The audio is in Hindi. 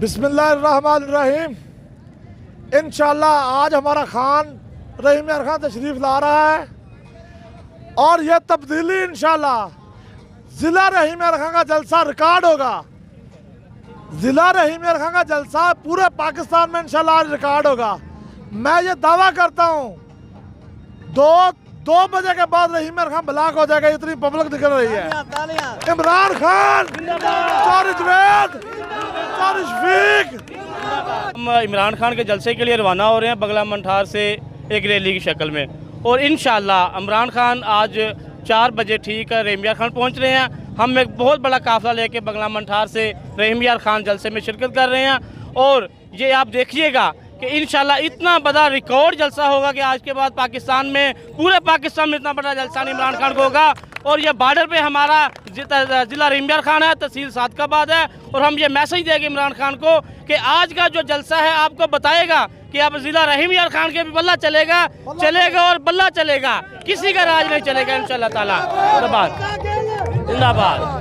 बिस्मिल्लाहिर्रहमानिर्रहीम। इंशाअल्लाह आज हमारा खान रहीम यार खान तशरीफ़ ला रहा है और यह तब्दीली इंशाअल्लाह ज़िला रहीम यार खान का जलसा रिकॉर्ड होगा। ज़िला रहीम यार खान का जलसा पूरे पाकिस्तान में इंशाअल्लाह आज रिकॉर्ड होगा। मैं ये दावा करता हूँ दो बजे के बाद रहीम यार खान ब्लॉक हो जाएगा, इतनी पब्लिक निकल रही है। इमरान खान, हम इमरान खान के जलसे के लिए रवाना हो रहे हैं बगला मंठार से एक रैली की शक्ल में, और इंशाअल्लाह इमरान खान आज 4 बजे ठीक है रहीम यार खान पहुंच रहे हैं। हम एक बहुत बड़ा काफिला लेके बगला मंठार से रहीम यार खान जलसे में शिरकत कर रहे हैं, और ये आप देखिएगा कि इंशाअल्लाह इतना बड़ा रिकॉर्ड जलसा होगा कि आज के बाद पाकिस्तान में, पूरे पाकिस्तान में इतना बड़ा जलसा इमरान खान को होगा। और ये बॉर्डर पे हमारा ज़िला रहीम यार खान है, तहसील सादकाबाद है, और हम ये मैसेज देंगे इमरान खान को कि आज का जो जलसा है आपको बताएगा कि अब ज़िला रहीम यार खान के भी बल्ला चलेगा और बल्ला चलेगा, किसी का राज नहीं चलेगा इंशाअल्लाह ताला। जिंदाबाद जिंदाबाद।